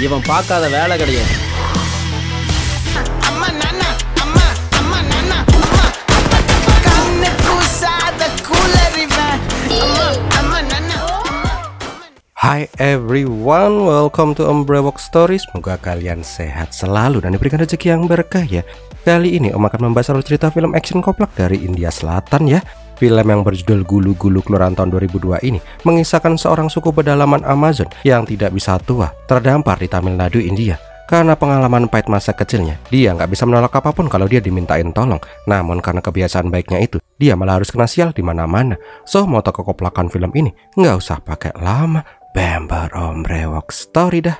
இவன் பார்க்காத வேலை கிடையாது. Hi everyone, welcome to Om Brewok Stories. Semoga kalian sehat selalu dan diberikan rezeki yang berkah ya. Kali ini Om akan membahas alur cerita film action koplak dari India Selatan ya. Film yang berjudul Gulu-Gulu keluaran tahun 2002 ini mengisahkan seorang suku pedalaman Amazon yang tidak bisa tua, terdampar di Tamil Nadu, India. Karena pengalaman pahit masa kecilnya, dia nggak bisa menolak apapun kalau dia dimintain tolong. Namun karena kebiasaan baiknya itu, dia malah harus kena sial di mana-mana. So, mau tahu kekoplakan film ini? Nggak usah pakai lama. Bember Om Brewok Story dah.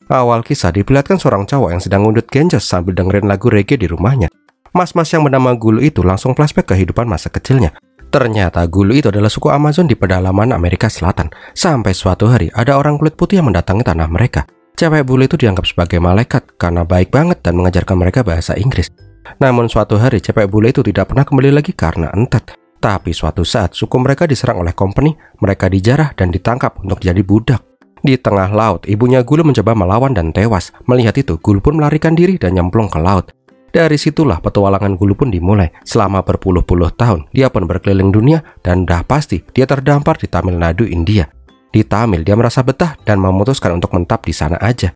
Awal kisah diperlihatkan seorang cowok yang sedang ngundut genjas sambil dengerin lagu reggae di rumahnya. Mas-mas yang bernama Gulu itu langsung flashback kehidupan masa kecilnya. Ternyata Gulu itu adalah suku Amazon di pedalaman Amerika Selatan. Sampai suatu hari ada orang kulit putih yang mendatangi tanah mereka. Cewek bule itu dianggap sebagai malaikat karena baik banget dan mengajarkan mereka bahasa Inggris. Namun suatu hari cewek bule itu tidak pernah kembali lagi karena entet. Tapi suatu saat suku mereka diserang oleh company, mereka dijarah dan ditangkap untuk jadi budak. Di tengah laut, ibunya Gulu mencoba melawan dan tewas. Melihat itu, Gulu pun melarikan diri dan nyemplung ke laut. Dari situlah petualangan Gulu pun dimulai. Selama berpuluh-puluh tahun, dia pun berkeliling dunia dan udah pasti dia terdampar di Tamil Nadu, India. Di Tamil, dia merasa betah dan memutuskan untuk menetap di sana aja.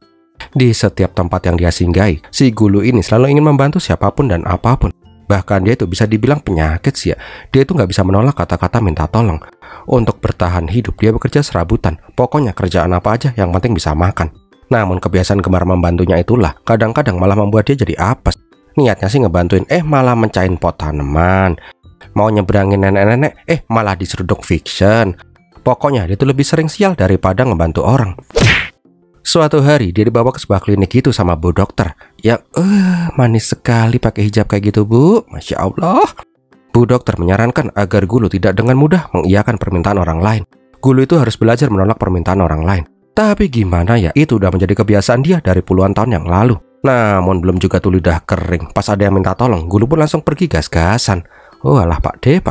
Di setiap tempat yang dia singgahi, si Gulu ini selalu ingin membantu siapapun dan apapun. Bahkan dia itu bisa dibilang penyakit sih ya. Dia itu nggak bisa menolak kata-kata minta tolong. Untuk bertahan hidup, dia bekerja serabutan. Pokoknya kerjaan apa aja yang penting bisa makan. Namun kebiasaan gemar membantunya itulah kadang-kadang malah membuat dia jadi apes. Niatnya sih ngebantuin, malah mencahin pot tanaman. Mau nyeberangin nenek-nenek, malah diseruduk fiction. Pokoknya dia tuh lebih sering sial daripada ngebantu orang. Suatu hari dia dibawa ke sebuah klinik itu sama bu dokter. Yang manis sekali pakai hijab kayak gitu bu, Masya Allah. Bu dokter menyarankan agar Gulu tidak dengan mudah mengiyakan permintaan orang lain. Gulu itu harus belajar menolak permintaan orang lain. Tapi gimana ya, itu udah menjadi kebiasaan dia dari puluhan tahun yang lalu. Namun belum juga tuh lidah kering. Pas ada yang minta tolong, Gulu pun langsung pergi gas-gasan. Oh alah Pak D.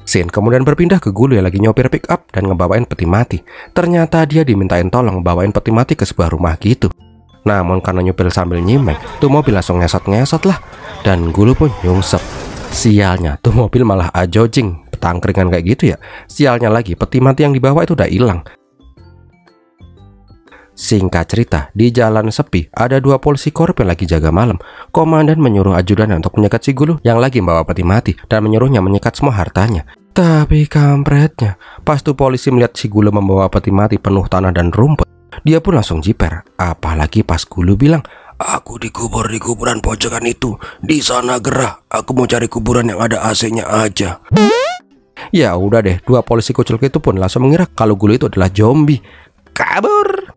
Scene kemudian berpindah ke Gulu yang lagi nyopir pick up dan ngebawain peti mati. Ternyata dia dimintain tolong ngebawain peti mati ke sebuah rumah gitu. Namun karena nyupir sambil nyimeng, tuh mobil langsung ngesot-ngesot lah. Dan Gulu pun nyungsep. Sialnya, tuh mobil malah ajojing, petangkringan kayak gitu ya. Sialnya lagi, peti mati yang dibawa itu udah hilang. Singkat cerita, di jalan sepi, ada dua polisi korup yang lagi jaga malam. Komandan menyuruh ajudan untuk menyekat si Gulu yang lagi membawa peti mati dan menyuruhnya menyekat semua hartanya. Tapi kampretnya, pas tuh polisi melihat si Gulu membawa peti mati penuh tanah dan rumput, dia pun langsung jiper. Apalagi pas Gulu bilang, "Aku dikubur di kuburan pojokan itu. Di sana gerah. Aku mau cari kuburan yang ada AC-nya aja." Ya udah deh, dua polisi kucil itu pun langsung mengira kalau Gulu itu adalah zombie. Kabur.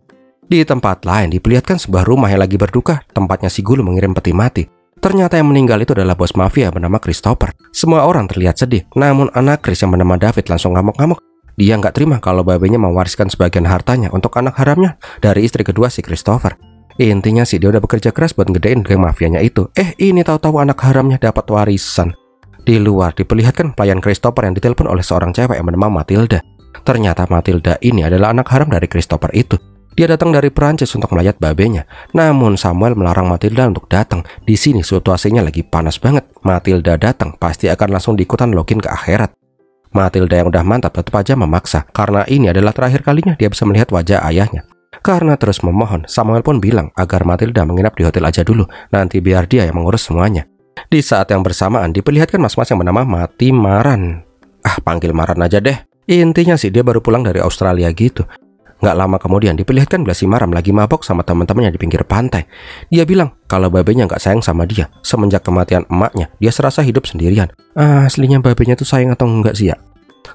Di tempat lain diperlihatkan sebuah rumah yang lagi berduka. Tempatnya si Gulu mengirim peti mati. Ternyata yang meninggal itu adalah bos mafia bernama Christopher. Semua orang terlihat sedih. Namun anak Chris yang bernama David langsung ngamuk-ngamuk. Dia nggak terima kalau babenya mewariskan sebagian hartanya untuk anak haramnya dari istri kedua si Christopher. Intinya sih dia udah bekerja keras buat ngedein geng mafianya itu. Ini tahu-tahu anak haramnya dapat warisan. Di luar diperlihatkan pelayan Christopher yang ditelepon oleh seorang cewek yang bernama Matilda. Ternyata Matilda ini adalah anak haram dari Christopher itu. Dia datang dari Perancis untuk melayat babenya. Namun Samuel melarang Matilda untuk datang. Di sini situasinya lagi panas banget. Matilda datang pasti akan langsung diikutan login ke akhirat. Matilda yang udah mantap tetap aja memaksa karena ini adalah terakhir kalinya dia bisa melihat wajah ayahnya. Karena terus memohon, Samuel pun bilang agar Matilda menginap di hotel aja dulu, nanti biar dia yang mengurus semuanya. Di saat yang bersamaan diperlihatkan mas-mas yang bernama Mati Maran. Panggil Maran aja deh. Intinya sih dia baru pulang dari Australia gitu. Nggak lama kemudian diperlihatkan Blasi Maram lagi mabok sama teman-temannya di pinggir pantai. Dia bilang kalau babenya nggak sayang sama dia. Semenjak kematian emaknya, dia serasa hidup sendirian. Aslinya babenya tuh sayang atau enggak sih ya?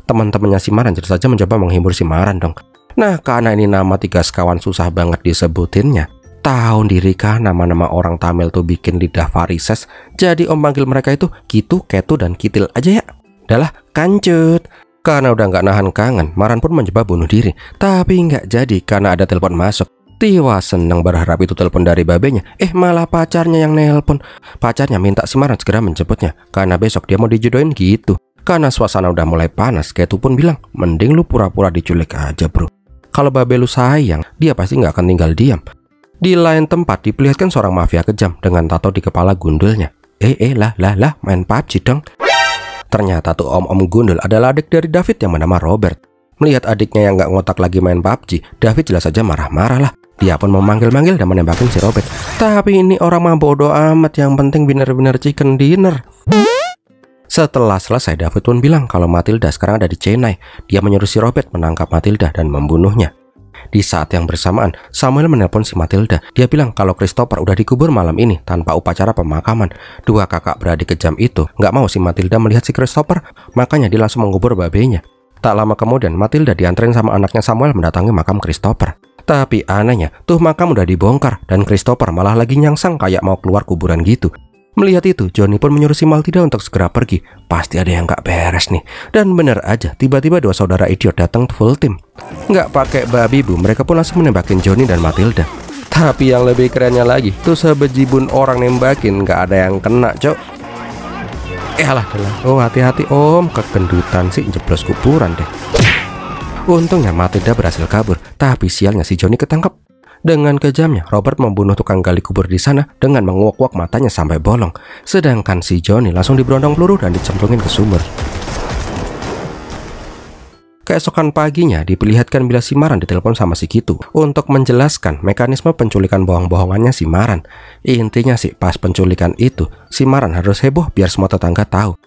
Teman-temannya si Maran jelas saja mencoba menghibur si Maran dong. Nah, karena ini nama 3 sekawan susah banget disebutinnya. Tahun diri kah nama-nama orang Tamil tuh bikin lidah varises. Jadi om panggil mereka itu Kitu, Ketu, dan Kitil aja ya. Udahlah, kancut. Karena udah nggak nahan kangen, Maran pun mencoba bunuh diri. Tapi nggak jadi karena ada telepon masuk. Tiwa senang berharap itu telepon dari babenya. Malah pacarnya yang nelpon. Pacarnya minta si Maran segera menjemputnya karena besok dia mau dijodohin gitu. Karena suasana udah mulai panas, Ketu pun bilang, mending lu pura-pura diculik aja bro. Kalau babe lu sayang, dia pasti nggak akan tinggal diam. Di lain tempat diperlihatkan seorang mafia kejam dengan tato di kepala gundulnya. Lah, main PUBG dong. Ternyata tuh om-om gundul adalah adik dari David yang bernama Robert. Melihat adiknya yang nggak ngotak lagi main PUBG, David jelas saja marah-marah lah. Dia pun memanggil-manggil dan menembakin si Robert. Tapi ini orang mah bodoh amat, yang penting bener-bener chicken dinner. Setelah selesai, David pun bilang kalau Matilda sekarang ada di Chennai. Dia menyuruh si Robert menangkap Matilda dan membunuhnya. Di saat yang bersamaan, Samuel menelpon si Matilda. Dia bilang kalau Christopher udah dikubur malam ini tanpa upacara pemakaman. Dua kakak beradik kejam itu nggak mau si Matilda melihat si Christopher, makanya dia langsung mengubur babenya. Tak lama kemudian, Matilda dianterin sama anaknya Samuel mendatangi makam Christopher. Tapi anehnya, tuh makam udah dibongkar dan Christopher malah lagi nyangsang kayak mau keluar kuburan gitu. Melihat itu, Johnny pun menyuruh si Matilda untuk segera pergi. Pasti ada yang gak beres nih. Dan bener aja, tiba-tiba dua saudara idiot datang full tim. Nggak pakai babi bu, mereka pun langsung menembakin Johnny dan Matilda. Tapi yang lebih kerennya lagi, tuh sebejibun orang nembakin gak ada yang kena, cok. Alah. Oh hati-hati om, kegendutan sih jeblos kuburan deh. Untungnya Matilda berhasil kabur, tapi sialnya si Johnny ketangkep. Dengan kejamnya, Robert membunuh tukang gali kubur di sana dengan menguak-uak matanya sampai bolong. Sedangkan si Johnny langsung diberondong peluru dan dicemplungin ke sumur. Keesokan paginya diperlihatkan bila si Maran ditelepon sama si Kitu untuk menjelaskan mekanisme penculikan bohong-bohongannya si Maran. Intinya sih pas penculikan itu, si Maran harus heboh biar semua tetangga tahu.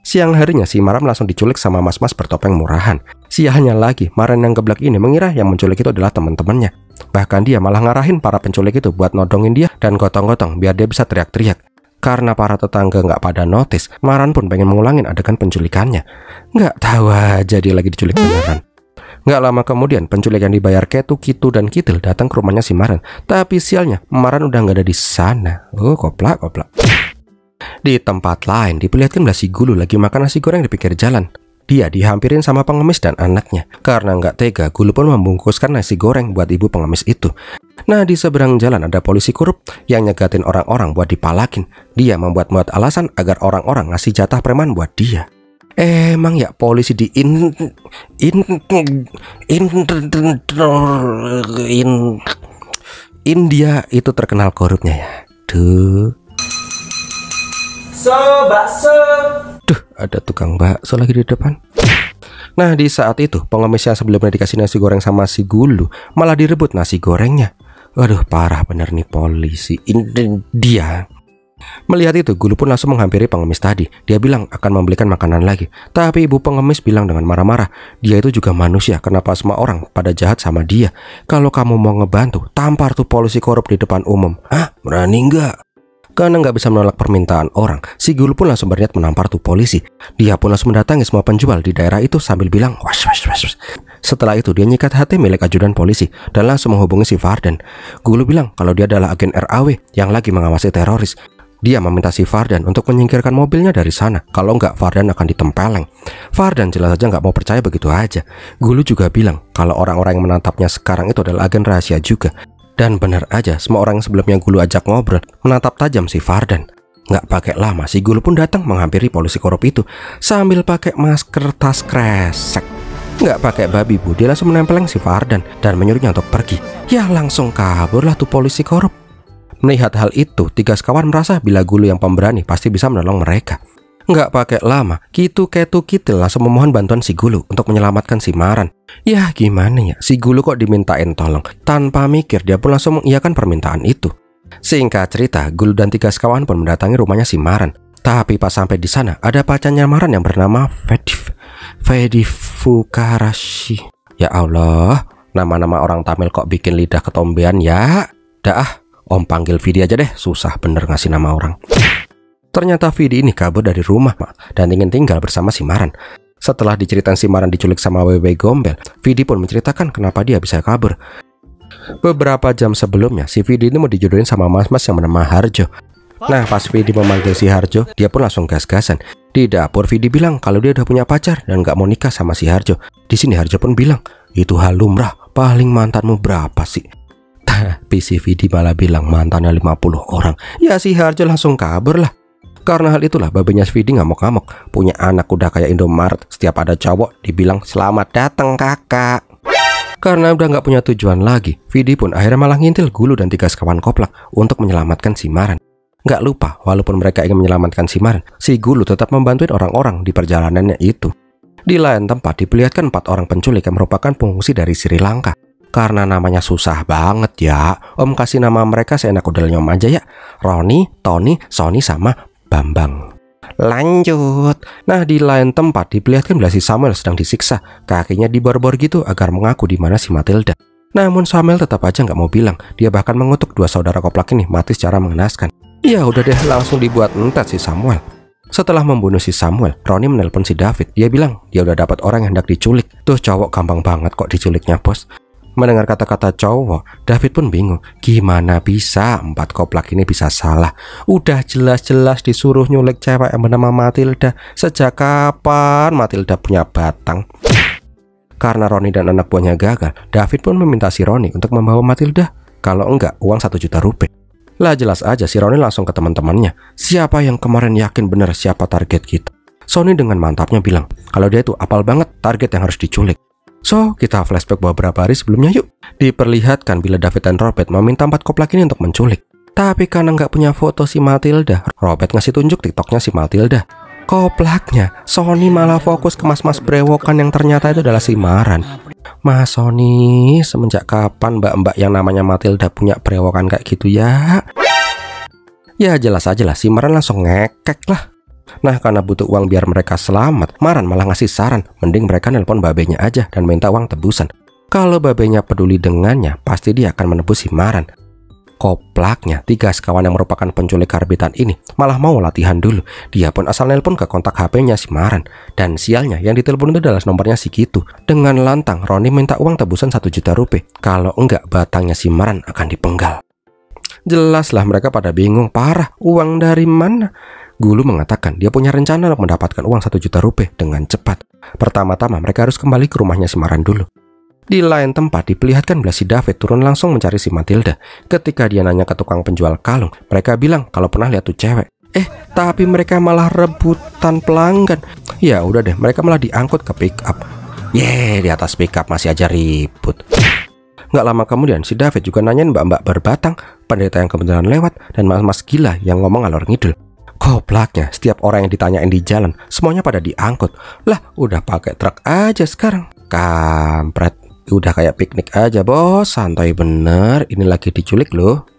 Siang harinya si Maran langsung diculik sama mas-mas bertopeng murahan. Sialnya lagi, Maran yang geblak ini mengira yang menculik itu adalah teman-temannya. Bahkan dia malah ngarahin para penculik itu buat nodongin dia dan gotong-gotong biar dia bisa teriak-teriak. Karena para tetangga nggak pada notice, Maran pun pengen mengulangin adegan penculikannya. Nggak tahu aja dia lagi diculik beneran. Nggak lama kemudian, penculik yang dibayar Ketu, Kitu, dan Kitil datang ke rumahnya si Maran. Tapi sialnya, Maran udah nggak ada di sana. Oh, koplak. Di tempat lain diperlihatkan si Gulu lagi makan nasi goreng di pinggir jalan. Dia dihampirin sama pengemis dan anaknya. Karena nggak tega, Gulu pun membungkuskan nasi goreng buat ibu pengemis itu. Nah, di seberang jalan ada polisi korup yang nyegatin orang-orang buat dipalakin. Dia membuat alasan agar orang-orang ngasih jatah preman buat dia. Emang ya polisi di India itu terkenal korupnya ya. Bakso. Duh, ada tukang bakso lagi di depan. Nah, di saat itu pengemis yang sebelumnya dikasih nasi goreng sama si Gulu malah direbut nasi gorengnya. Waduh, parah bener nih polisi India. Melihat itu, Gulu pun langsung menghampiri pengemis tadi. Dia bilang akan membelikan makanan lagi. Tapi ibu pengemis bilang dengan marah-marah, dia itu juga manusia, kenapa semua orang pada jahat sama dia? Kalau kamu mau ngebantu, tampar tuh polisi korup di depan umum. Hah? Berani nggak? Karena nggak bisa menolak permintaan orang, si Gulu pun langsung berniat menampar tuh polisi. Dia pun langsung mendatangi semua penjual di daerah itu sambil bilang was. Setelah itu dia nyikat HT milik ajudan polisi dan langsung menghubungi si Vardan. Gulu bilang kalau dia adalah agen RAW yang lagi mengawasi teroris. Dia meminta si Vardan untuk menyingkirkan mobilnya dari sana. Kalau nggak, Vardan akan ditempeleng. Vardan jelas saja nggak mau percaya begitu aja. Gulu juga bilang kalau orang-orang yang menatapnya sekarang itu adalah agen rahasia juga. Dan benar aja, semua orang yang sebelumnya Gulu ajak ngobrol menatap tajam si Vardan. Nggak pakai lama, si Gulu pun datang menghampiri polisi korup itu sambil pakai masker tas kresek. Nggak pakai babi bu, dia langsung menempeleng si Vardan dan menyuruhnya untuk pergi. Ya langsung kaburlah tuh polisi korup. Melihat hal itu, tiga sekawan merasa bila Gulu yang pemberani pasti bisa menolong mereka. Nggak pakai lama, Kitu, Ketu, Kitil langsung memohon bantuan si Gulu untuk menyelamatkan si Maran. Ya gimana ya, si Gulu kok dimintain tolong. Tanpa mikir, dia pun langsung mengiyakan permintaan itu. Singkat cerita, Gulu dan tiga sekawan pun mendatangi rumahnya si Maran. Tapi pas sampai di sana, ada pacarnya Maran yang bernama Fedi Fukarashi. Ya Allah, nama-nama orang Tamil kok bikin lidah ketombean ya. Dah om panggil Vidi aja deh, susah bener ngasih nama orang. Ternyata Vidi ini kabur dari rumah dan ingin tinggal bersama si Maran. Setelah diceritain si Maran diculik sama Wewe Gombel, Vidi pun menceritakan kenapa dia bisa kabur. Beberapa jam sebelumnya, si Vidi ini mau dijodohin sama mas-mas yang bernama Harjo. Nah, pas Vidi memanggil si Harjo, dia pun langsung gas-gasan. Di dapur Vidi bilang kalau dia udah punya pacar dan gak mau nikah sama si Harjo. Di sini Harjo pun bilang, itu hal lumrah, paling mantanmu berapa sih? Tapi si Vidi malah bilang mantannya 50 orang. Ya si Harjo langsung kabur lah. Karena hal itulah babenya Vidi ngamuk-ngamuk. Punya anak udah kayak Indomaret, setiap ada cowok dibilang selamat datang kakak. Karena udah gak punya tujuan lagi, Vidi pun akhirnya malah ngintil Gulu dan 3 sekawan koplak untuk menyelamatkan si Maran. Gak lupa, walaupun mereka ingin menyelamatkan si Maran, si Gulu tetap membantuin orang-orang di perjalanannya itu. Di lain tempat diperlihatkan 4 orang penculik yang merupakan pengungsi dari Sri Lanka. Karena namanya susah banget ya, Om kasih nama mereka seenak udelnya Om aja ya. Roni, Tony, Sony, sama Bambang. Lanjut. Nah, di lain tempat diperlihatkan bila si Samuel sedang disiksa. Kakinya dibor-bor gitu agar mengaku di mana si Matilda. Namun Samuel tetap aja nggak mau bilang. Dia bahkan mengutuk 2 saudara koplak ini mati secara mengenaskan. Ya udah deh, langsung dibuat entet si Samuel. Setelah membunuh si Samuel, Roni menelpon si David. Dia bilang dia udah dapat orang yang hendak diculik. Tuh cowok gampang banget kok diculiknya bos. Mendengar kata-kata cowok, David pun bingung. Gimana bisa 4 koplak ini bisa salah? Udah jelas-jelas disuruh nyulik cewek yang bernama Matilda. Sejak kapan Matilda punya batang? Karena Roni dan anak buahnya gagal, David pun meminta si Roni untuk membawa Matilda. Kalau enggak, uang 1 juta rupiah. Lah jelas aja si Roni langsung ke teman-temannya. Siapa yang kemarin yakin benar siapa target kita? Sony dengan mantapnya bilang kalau dia tuh apal banget target yang harus diculik. So, kita flashback beberapa hari sebelumnya yuk. Diperlihatkan bila David dan Robert meminta 4 koplak ini untuk menculik. Tapi karena nggak punya foto si Matilda, Robert ngasih tunjuk TikToknya si Matilda. Koplaknya, Sony malah fokus ke mas-mas brewokan yang ternyata itu adalah si Maran. Mas Sony, semenjak kapan mbak-mbak yang namanya Matilda punya brewokan kayak gitu ya? Ya jelas aja lah, si Maran langsung ngekek lah. Nah, karena butuh uang biar mereka selamat, Maran malah ngasih saran, mending mereka nelpon babenya aja dan minta uang tebusan. Kalau babenya peduli dengannya, pasti dia akan menebus si Maran. Koplaknya, 3 sekawan yang merupakan penculik karbitan ini malah mau latihan dulu. Dia pun asal nelpon ke kontak HP-nya si Maran. Dan sialnya, yang ditelepon itu adalah nomornya si Gitu. Dengan lantang, Roni minta uang tebusan 1 juta rupiah. Kalau enggak, batangnya si Maran akan dipenggal. Jelaslah mereka pada bingung parah, uang dari mana? Gulu mengatakan dia punya rencana untuk mendapatkan uang 1 juta rupiah dengan cepat. Pertama-tama mereka harus kembali ke rumahnya si Maran dulu. Di lain tempat diperlihatkan bila si David turun langsung mencari si Matilda. Ketika dia nanya ke tukang penjual kalung, mereka bilang kalau pernah lihat tuh cewek. Tapi mereka malah rebutan pelanggan. Ya udah deh, mereka malah diangkut ke pick up. Di atas pick up masih aja ribut. Nggak lama kemudian si David juga nanyain mbak-mbak berbatang, pendeta yang kebetulan lewat, dan mas-mas gila yang ngomong alor ngidul. Koplaknya, setiap orang yang ditanyain di jalan, semuanya pada diangkut. Lah, udah pakai truk aja sekarang. Kampret. Udah kayak piknik aja bos, santai bener, ini lagi diculik loh.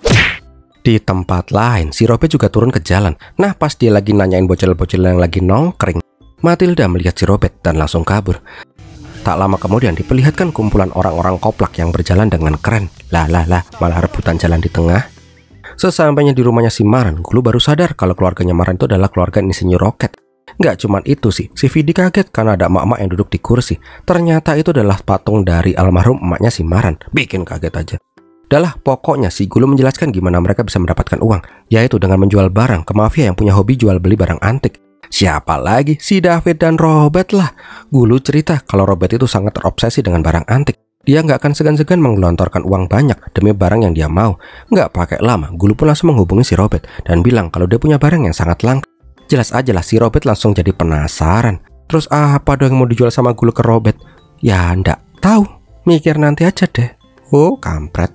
Di tempat lain, si Robert juga turun ke jalan. Nah, pas dia lagi nanyain bocil-bocil yang lagi nongkring, Matilda melihat si Robert dan langsung kabur. Tak lama kemudian diperlihatkan kumpulan orang-orang koplak yang berjalan dengan keren. Lah, malah rebutan jalan di tengah. Sesampainya di rumahnya si Maran, Gulu baru sadar kalau keluarganya Maran itu adalah keluarga insinyur roket. Nggak cuman itu sih, si Vidi kaget karena ada emak-emak yang duduk di kursi. Ternyata itu adalah patung dari almarhum emaknya si Maran. Bikin kaget aja. Udahlah, pokoknya si Gulu menjelaskan gimana mereka bisa mendapatkan uang, yaitu dengan menjual barang ke mafia yang punya hobi jual beli barang antik. Siapa lagi? Si David dan Robert lah. Gulu cerita kalau Robert itu sangat terobsesi dengan barang antik. Dia nggak akan segan-segan menggelontorkan uang banyak demi barang yang dia mau. Nggak pakai lama, Gulu pun langsung menghubungi si Robert dan bilang kalau dia punya barang yang sangat langka. Jelas aja lah si Robert langsung jadi penasaran. Terus apa dong yang mau dijual sama Gulu ke Robert? Ya nggak tahu, mikir nanti aja deh. Oh kampret.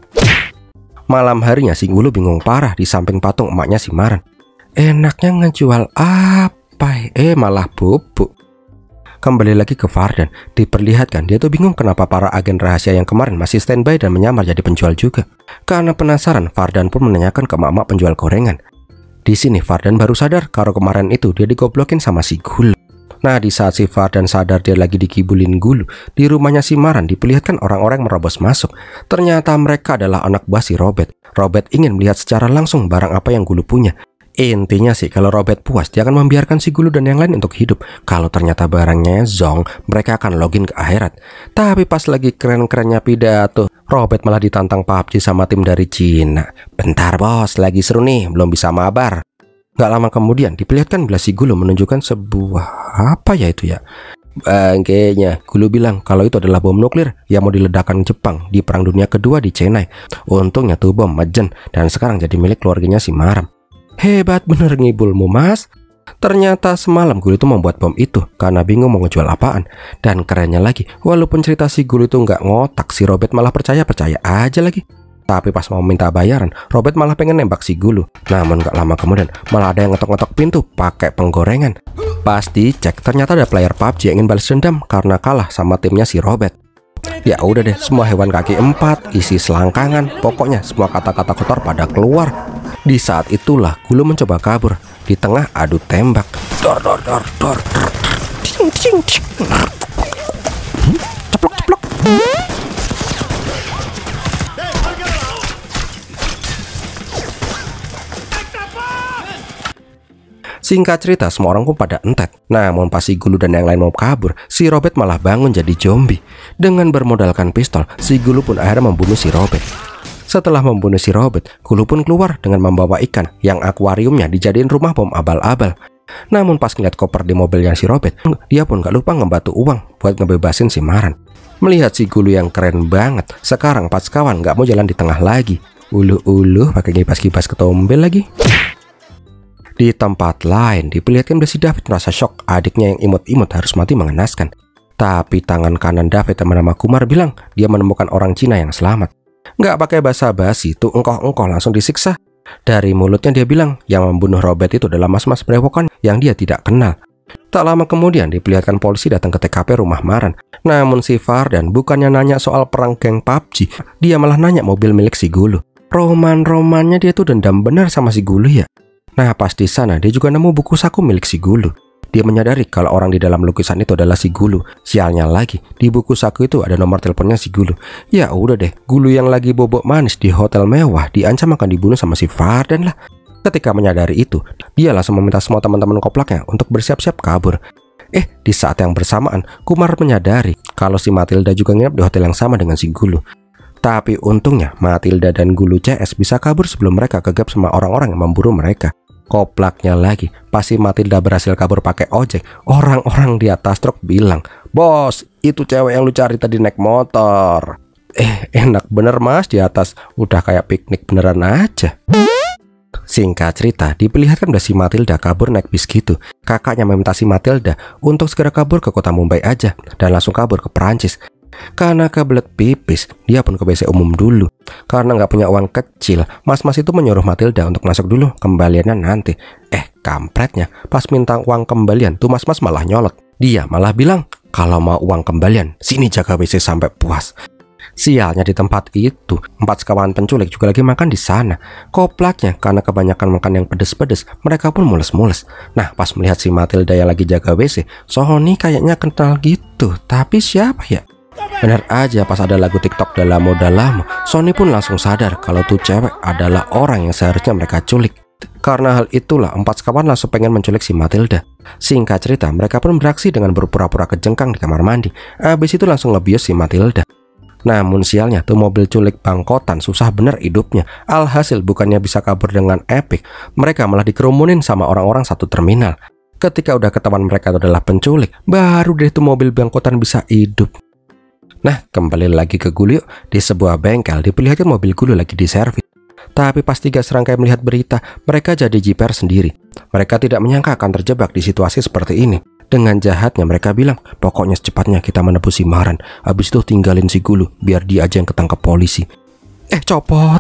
Malam harinya si Gulu bingung parah di samping patung emaknya si Maran. Enaknya ngejual apa? Malah bubuk. Kembali lagi ke Vardan, diperlihatkan dia tuh bingung kenapa para agen rahasia yang kemarin masih standby dan menyamar jadi penjual juga. Karena penasaran, Vardan pun menanyakan ke emak-emak penjual gorengan. Di sini Vardan baru sadar kalau kemarin itu dia digoblokin sama si Gulu. Nah, di saat si Vardan sadar dia lagi dikibulin Gulu, di rumahnya si Maran diperlihatkan orang-orang merobos masuk. Ternyata mereka adalah anak buah si Robert. Robert ingin melihat secara langsung barang apa yang Gulu punya. Intinya sih kalau Robert puas, dia akan membiarkan si Gulu dan yang lain untuk hidup. Kalau ternyata barangnya zong, mereka akan login ke akhirat. Tapi pas lagi keren-kerennya pidato, Robert malah ditantang PUBG sama tim dari Cina. Bentar bos, lagi seru nih, belum bisa mabar. Gak lama kemudian diperlihatkan bila si Gulu menunjukkan sebuah apa ya itu ya? Bangkainya. Gulu bilang kalau itu adalah bom nuklir yang mau diledakkan Jepang di Perang Dunia Kedua di Chennai. Untungnya tuh bom majen dan sekarang jadi milik keluarganya si Maram. Hebat bener ngibulmu, Mas. Ternyata semalam Gulu itu membuat bom itu karena bingung mau ngejual apaan. Dan kerennya lagi, walaupun cerita si Gulu itu nggak ngotak, si Robert malah percaya-percaya aja lagi. Tapi pas mau minta bayaran, Robert malah pengen nembak si Gulu. Namun gak lama kemudian malah ada yang ngetok-ngetok pintu pakai penggorengan. Pas dicek ternyata ada player PUBG yang ingin balas dendam karena kalah sama timnya si Robert. Ya udah deh, semua hewan kaki 4, isi selangkangan, pokoknya semua kata-kata kotor pada keluar. Di saat itulah Gulu mencoba kabur. Di tengah adu tembak. Dor dor dor dor. Ting ting ting. Ceplok ceplok. Singkat cerita, semua orang pun pada entet. Namun pas si Gulu dan yang lain mau kabur, si Robert malah bangun jadi zombie. Dengan bermodalkan pistol, si Gulu pun akhirnya membunuh si Robert. Setelah membunuh si Robert, Gulu pun keluar dengan membawa ikan yang akuariumnya dijadiin rumah bom abal-abal. Namun pas ngeliat koper di mobilnya si Robert, dia pun gak lupa ngebantu uang buat ngebebasin si Maran. Melihat si Gulu yang keren banget, sekarang pas kawan gak mau jalan di tengah lagi. Uluh-uluh pakai kipas-kipas ketombel lagi. Di tempat lain, diperlihatkan si David merasa shock adiknya yang imut-imut harus mati mengenaskan. Tapi tangan kanan David yang bernama Kumar bilang dia menemukan orang Cina yang selamat. Nggak pakai basa-basi, tuh engkoh-engkoh langsung disiksa. Dari mulutnya dia bilang yang membunuh Robert itu adalah mas-mas brewokan yang dia tidak kenal. Tak lama kemudian diperlihatkan polisi datang ke TKP rumah Maran. Namun si Fardan bukannya nanya soal perang geng PUBG, dia malah nanya mobil milik si Gulu. Roman-romannya dia tuh dendam benar sama si Gulu ya. Nah pas di sana dia juga nemu buku saku milik si Gulu. Dia menyadari kalau orang di dalam lukisan itu adalah si Gulu. Sialnya lagi, di buku saku itu ada nomor teleponnya si Gulu. Ya udah deh, Gulu yang lagi bobok manis di hotel mewah diancam akan dibunuh sama si Fardan lah. Ketika menyadari itu, dia langsung meminta semua teman-teman koplaknya untuk bersiap-siap kabur. Di saat yang bersamaan, Kumar menyadari kalau si Matilda juga nginep di hotel yang sama dengan si Gulu. Tapi untungnya Matilda dan Gulu CS bisa kabur sebelum mereka kegap sama orang-orang yang memburu mereka. Koplaknya lagi, pasti Matilda berhasil kabur pakai ojek. Orang-orang di atas truk bilang, "Bos, itu cewek yang lu cari tadi naik motor." Enak bener mas di atas, udah kayak piknik beneran aja. Singkat cerita, diperlihatkan si Matilda kabur naik bis gitu. Kakaknya meminta si Matilda untuk segera kabur ke kota Mumbai aja dan langsung kabur ke Perancis. Karena kebelet pipis, dia pun ke WC umum dulu. Karena nggak punya uang kecil, mas-mas itu menyuruh Matilda untuk masuk dulu, kembaliannya nanti. Kampretnya, pas minta uang kembalian, tuh mas-mas malah nyolot. Dia malah bilang, kalau mau uang kembalian, sini jaga WC sampai puas. Sialnya di tempat itu, 4 sekawan penculik juga lagi makan di sana. Koplaknya, karena kebanyakan makan yang pedes-pedes, mereka pun mules-mules. Nah, pas melihat si Matilda yang lagi jaga WC, Sony kayaknya kenal gitu. Tapi siapa ya? Benar aja pas ada lagu TikTok Dalamo, Sony pun langsung sadar kalau tuh cewek adalah orang yang seharusnya mereka culik. Karena hal itulah 4 sekawan langsung pengen menculik si Matilda. Singkat cerita, mereka pun beraksi dengan berpura-pura kejengkang di kamar mandi. Abis itu langsung ngebius si Matilda. Namun sialnya tuh mobil culik bangkotan susah bener hidupnya. Alhasil bukannya bisa kabur dengan epic, mereka malah dikerumunin sama orang-orang satu terminal. Ketika udah ketahuan mereka itu adalah penculik, baru deh tuh mobil bangkotan bisa hidup. Nah, kembali lagi ke Gulu. Di sebuah bengkel diperlihatkan mobil Gulu lagi diservis. Tapi pas 3 serangkai melihat berita, mereka jadi jiper sendiri. Mereka tidak menyangka akan terjebak di situasi seperti ini. Dengan jahatnya mereka bilang, pokoknya secepatnya kita menebus si Maran. Habis itu tinggalin si Gulu, biar dia aja yang ketangkep polisi. Copot.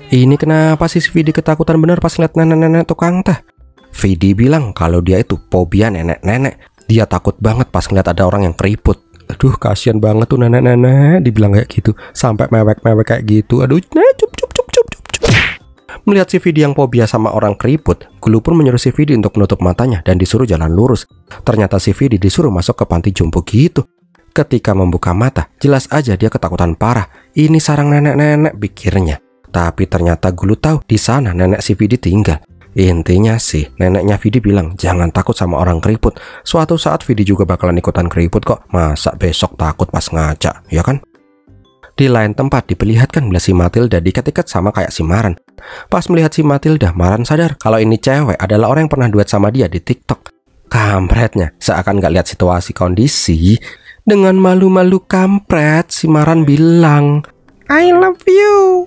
Ini kenapa sih si Vidi ketakutan bener pas ngeliat nenek-nenek tukang teh? Vidi bilang kalau dia itu fobia nenek-nenek. Dia takut banget pas ngeliat ada orang yang keriput. Aduh, kasihan banget tuh nenek-nenek, dibilang kayak gitu. Sampai mewek-mewek kayak gitu. Aduh, cup. Melihat si Vidi yang fobia sama orang keriput, Gulu pun menyuruh si Vidi untuk menutup matanya dan disuruh jalan lurus. Ternyata si Vidi disuruh masuk ke panti jompo gitu. Ketika membuka mata, jelas aja dia ketakutan parah. Ini sarang nenek-nenek pikirnya. Tapi ternyata Gulu tahu di sana nenek si Vidi tinggal. Intinya sih, neneknya Vidi bilang jangan takut sama orang keriput. Suatu saat Vidi juga bakalan ikutan keriput kok. Masa besok takut pas ngaca, ya kan? Di lain tempat diperlihatkan bila si Matilda diikat-ikat sama kayak si Maran. Pas melihat si Matilda, Maran sadar kalau ini cewek adalah orang yang pernah duet sama dia di TikTok. Kampretnya, seakan gak lihat situasi kondisi. Dengan malu-malu kampret, si Maran bilang, "I love you."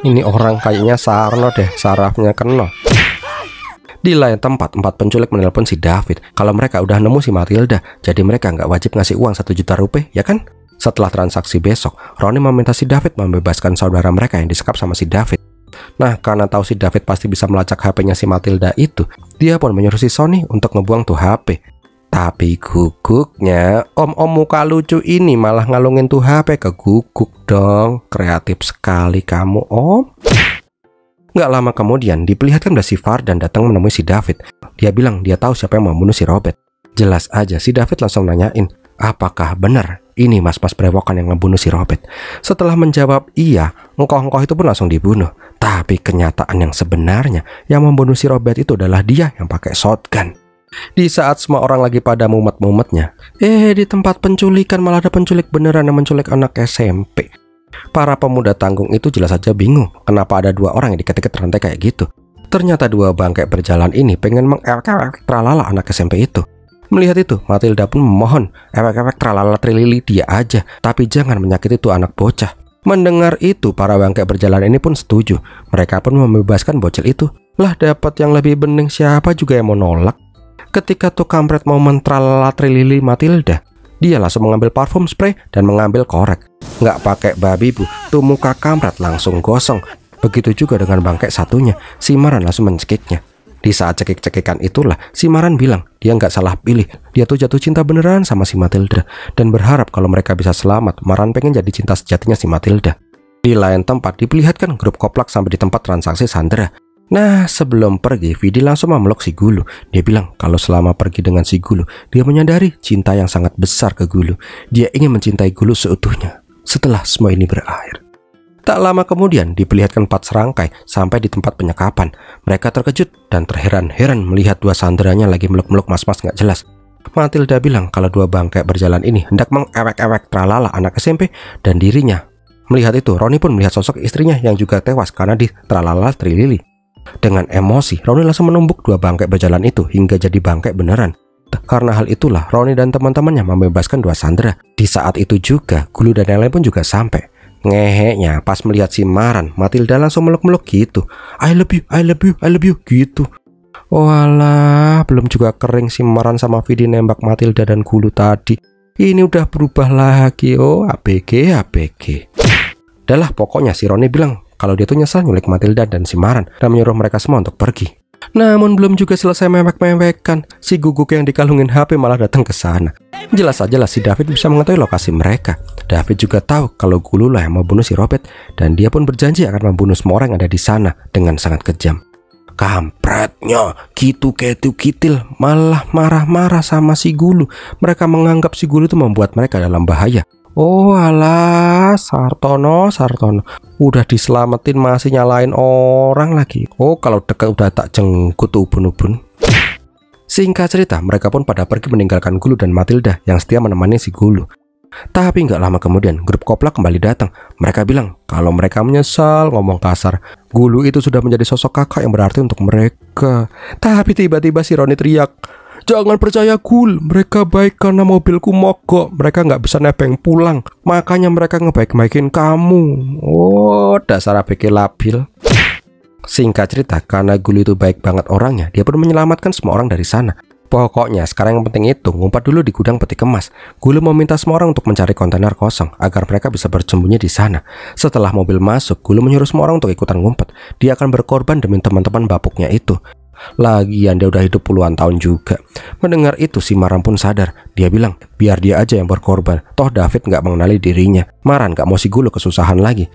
Ini orang kayaknya Sarno deh, sarafnya kena. Di lain tempat, 4 penculik menelpon si David kalau mereka udah nemu si Matilda, jadi mereka nggak wajib ngasih uang 1 juta rupiah, ya kan? Setelah transaksi besok, Ronnie meminta si David membebaskan saudara mereka yang disekap sama si David. Nah, karena tahu si David pasti bisa melacak HP-nya si Matilda itu, dia pun menyuruh si Sonny untuk ngebuang tuh HP. Tapi guguknya, om-om muka lucu ini malah ngalungin tuh HP ke guguk dong. Kreatif sekali kamu, om. Nggak lama kemudian, diperlihatkan si Vardan datang menemui si David. Dia bilang dia tahu siapa yang membunuh si Robert. Jelas aja, si David langsung nanyain, apakah benar ini mas-mas brewokan yang membunuh si Robert? Setelah menjawab iya, engkoh-engkoh itu pun langsung dibunuh. Tapi kenyataan yang sebenarnya, yang membunuh si Robert itu adalah dia yang pakai shotgun. Di saat semua orang lagi pada mumet-mumetnya, di tempat penculikan malah ada penculik beneran yang menculik anak SMP. Para pemuda tanggung itu jelas saja bingung kenapa ada 2 orang yang diketik rantai kayak gitu. Ternyata 2 bangkai berjalan ini pengen mengewek-ewek tralala anak SMP itu. Melihat itu, Matilda pun memohon, ewek-ewek tralala trilili dia aja, tapi jangan menyakiti tuh anak bocah. Mendengar itu, para bangkai berjalan ini pun setuju. Mereka pun membebaskan bocil itu. Lah, dapat yang lebih bening, siapa juga yang mau nolak? Ketika tuh kampret mau mentralala trilili Matilda, dia langsung mengambil parfum spray dan mengambil korek. Nggak pakai babi bu, tuh muka kampret langsung gosong. Begitu juga dengan bangkai satunya, si Maran langsung mencekiknya. Di saat cekik-cekikan itulah, si Maran bilang dia nggak salah pilih. Dia tuh jatuh cinta beneran sama si Matilda dan berharap kalau mereka bisa selamat. Maran pengen jadi cinta sejatinya si Matilda. Di lain tempat diperlihatkan grup koplak sampai di tempat transaksi Sandra. Nah, sebelum pergi, Vidi langsung memeluk si Gulu. Dia bilang kalau selama pergi dengan si Gulu, dia menyadari cinta yang sangat besar ke Gulu. Dia ingin mencintai Gulu seutuhnya setelah semua ini berakhir. Tak lama kemudian diperlihatkan 4 serangkai sampai di tempat penyekapan. Mereka terkejut dan terheran-heran melihat 2 sandranya lagi meluk-meluk mas-mas nggak jelas. Matilda bilang kalau 2 bangkai berjalan ini hendak mengewek-ewek tralala anak SMP dan dirinya. Melihat itu, Ronnie pun melihat sosok istrinya yang juga tewas karena di tralala trilili. Dengan emosi, Ronnie langsung menumbuk 2 bangkai berjalan itu hingga jadi bangkai beneran. Karena hal itulah, Ronnie dan teman-temannya membebaskan 2 sandera. Di saat itu juga, Gulu dan yang lain pun juga sampai. Ngeheknya, pas melihat si Maran, Matilda langsung meluk-meluk gitu. I love you, I love you, I love you, gitu. Walah, belum juga kering si Maran sama Vidi nembak Matilda dan Gulu tadi. Ini udah berubah lagi, ABG. Udahlah, pokoknya si Ronnie bilang kalau dia tuh nyesal nyulik Matilda dan si Maran dan menyuruh mereka semua untuk pergi. Namun belum juga selesai mewek-mewekkan, si guguk yang dikalungin HP malah datang ke sana. Jelas aja lah si David bisa mengetahui lokasi mereka. David juga tahu kalau Gulu lah yang membunuh si Robert dan dia pun berjanji akan membunuh semua orang yang ada di sana dengan sangat kejam. Kampretnya, kitil malah marah-marah sama si Gulu. Mereka menganggap si Gulu itu membuat mereka dalam bahaya. Oh alah, Sartono, udah diselamatin masih nyalain orang lagi. Oh, kalau dekat udah tak jenggut ubun-ubun. Singkat cerita, mereka pun pada pergi meninggalkan Gulu dan Matilda yang setia menemani si Gulu. Tapi nggak lama kemudian, grup koplak kembali datang. Mereka bilang kalau mereka menyesal, ngomong kasar. Gulu itu sudah menjadi sosok kakak yang berarti untuk mereka. Tapi tiba-tiba si Ronnie teriak, jangan percaya Gul, mereka baik karena mobilku mogok. Mereka nggak bisa nebeng pulang, makanya mereka ngebaik-baikin kamu. Oh, dasar ABG labil. Singkat cerita, karena Gul itu baik banget orangnya, dia pun menyelamatkan semua orang dari sana. Pokoknya sekarang yang penting itu ngumpat dulu di gudang peti kemas. Gulu meminta semua orang untuk mencari kontainer kosong agar mereka bisa bersembunyi di sana. Setelah mobil masuk, Gulu menyuruh semua orang untuk ikutan ngumpet. Dia akan berkorban demi teman-teman bapuknya itu. Lagian dia udah hidup puluhan tahun juga. Mendengar itu si Maran pun sadar. Dia bilang biar dia aja yang berkorban. Toh David nggak mengenali dirinya. Maran nggak mau si Gulu kesusahan lagi.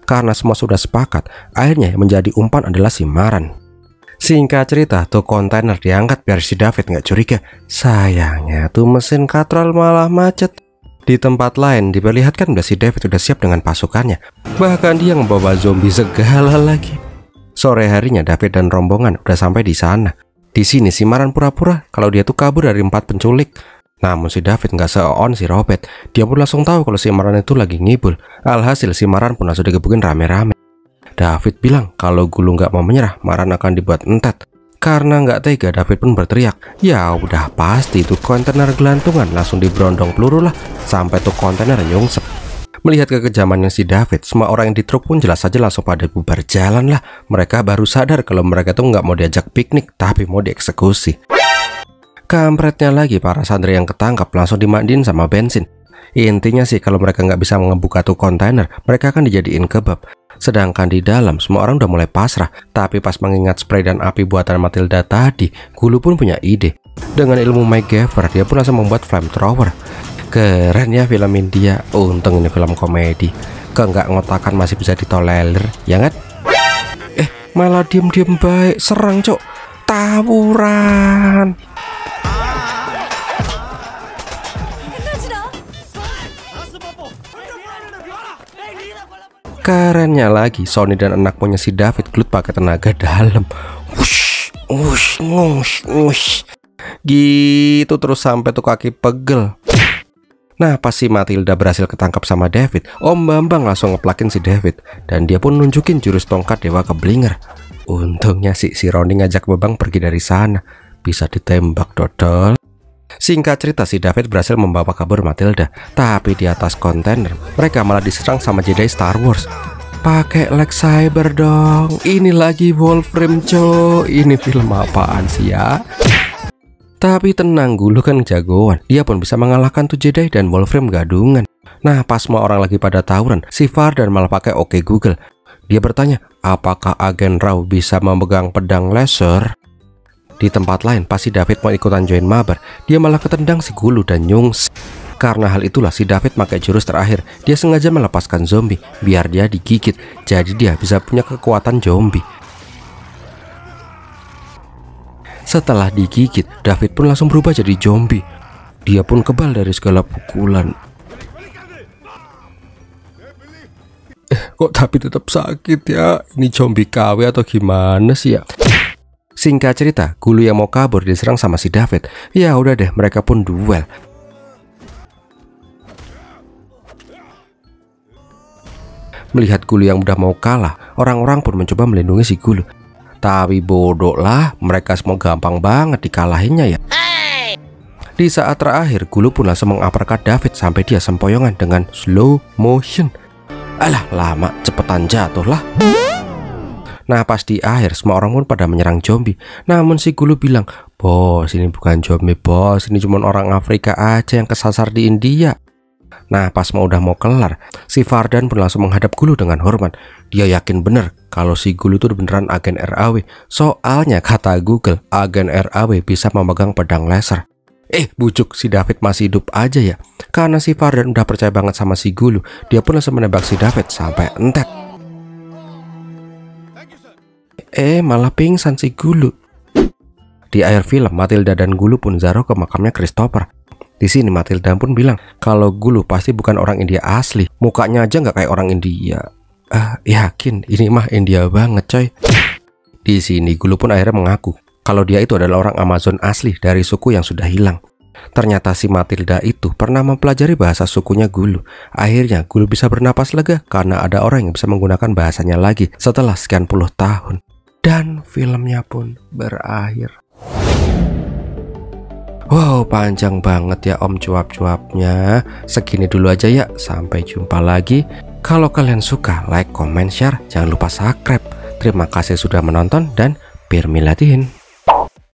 Karena semua sudah sepakat, akhirnya yang menjadi umpan adalah si Maran. Singkat cerita, tuh kontainer diangkat biar si David nggak curiga. Sayangnya tuh mesin katrol malah macet. Di tempat lain diperlihatkan si David sudah siap dengan pasukannya. Bahkan dia membawa zombie segala lagi. Sore harinya David dan rombongan udah sampai di sana. Di sini si Maran pura-pura kalau dia tuh kabur dari 4 penculik. Namun si David nggak se-on si Robert. Dia pun langsung tahu kalau si Maran itu lagi ngibul. Alhasil si Maran pun langsung digebukin rame-rame. David bilang kalau Gulu nggak mau menyerah, Maran akan dibuat entet. Karena nggak tega, David pun berteriak, ya udah pasti itu kontainer gelantungan, langsung diberondong peluru lah sampai tuh kontainer nyungsep. Melihat kekejamannya si David, semua orang yang di truk pun jelas saja langsung pada bubar jalan lah. Mereka baru sadar kalau mereka tuh nggak mau diajak piknik, tapi mau dieksekusi. Kampretnya lagi, para santri yang ketangkap langsung dimandiin sama bensin. Intinya sih kalau mereka nggak bisa ngebuka tuh kontainer, mereka akan dijadiin kebab. Sedangkan di dalam semua orang udah mulai pasrah. Tapi pas mengingat spray dan api buatan Matilda tadi, Gulu pun punya ide. Dengan ilmu MacGyver, dia pun langsung membuat flamethrower. Keren ya film India. Untung ini film komedi. Nggak ngotakan masih bisa ditolerir, ya kan? Malah diem-diem baik. Serang cok. Tawuran. Kerennya lagi, Sony dan anak punya si David gelut pakai tenaga dalam. Wush, wush, wush, wush. Gitu terus sampai tuh kaki pegel. Nah, pas si Matilda berhasil ketangkap sama David, Om Bambang langsung ngeplakin si David. Dan dia pun nunjukin jurus tongkat Dewa Keblinger. Untungnya si Ronnie ngajak Bambang pergi dari sana. Bisa ditembak dodol. Singkat cerita, si David berhasil membawa kabur Matilda. Tapi di atas kontainer, mereka malah diserang sama Jedi Star Wars. Pakai lightsaber dong. Ini lagi Wolfram coy. Ini film apaan sih ya? Tapi tenang, Gulu kan jagoan. Dia pun bisa mengalahkan tuh Jedi dan Wolfram gadungan. Nah, pas semua orang lagi pada tawuran, si Vardan malah pakai Oke Google. Dia bertanya, apakah agen Rau bisa memegang pedang laser? Di tempat lain, pas si David mau ikutan join mabar, dia malah ketendang si Gulu dan nyungs. Karena hal itulah si David pakai jurus terakhir. Dia sengaja melepaskan zombie biar dia digigit, jadi dia bisa punya kekuatan zombie. Setelah digigit, David pun langsung berubah jadi zombie. Dia pun kebal dari segala pukulan. Kok tapi tetap sakit ya? Ini zombie KW atau gimana sih ya? Singkat cerita, Gulu yang mau kabur diserang sama si David. Ya udah deh, mereka pun duel. Melihat Gulu yang udah mau kalah, orang-orang pun mencoba melindungi si Gulu. Tapi bodoh lah, mereka semua gampang banget dikalahinnya ya. Di saat terakhir, Gulu pun langsung menguppercut David sampai dia sempoyongan dengan slow motion. Alah, lama, cepetan jatuh lah. Nah, pas di akhir, semua orang pun pada menyerang zombie. Namun si Gulu bilang, bos, ini bukan zombie bos, ini cuma orang Afrika aja yang kesasar di India. Nah, pas udah mau kelar, si Vardan pun langsung menghadap Gulu dengan hormat. Dia yakin bener kalau si Gulu itu beneran agen RAW. Soalnya kata Google, agen RAW bisa memegang pedang laser. Bujuk, si David masih hidup aja ya. Karena si Vardan udah percaya banget sama si Gulu, dia pun langsung menembak si David sampai entek. Malah pingsan si Gulu. Di akhir film, Matilda dan Gulu pun zaroh ke makamnya Christopher. Di sini Matilda pun bilang kalau Gulu pasti bukan orang India asli. Mukanya aja nggak kayak orang India. Yakin ini mah India banget coy. Di sini Gulu pun akhirnya mengaku kalau dia itu adalah orang Amazon asli dari suku yang sudah hilang. Ternyata si Matilda itu pernah mempelajari bahasa sukunya Gulu. Akhirnya Gulu bisa bernapas lega karena ada orang yang bisa menggunakan bahasanya lagi setelah sekian puluh tahun. Dan filmnya pun berakhir. Wow, panjang banget ya om cuap-cuapnya. Segini dulu aja ya, sampai jumpa lagi. Kalau kalian suka, like, comment, share. Jangan lupa subscribe. Terima kasih sudah menonton dan Pirmilatihin.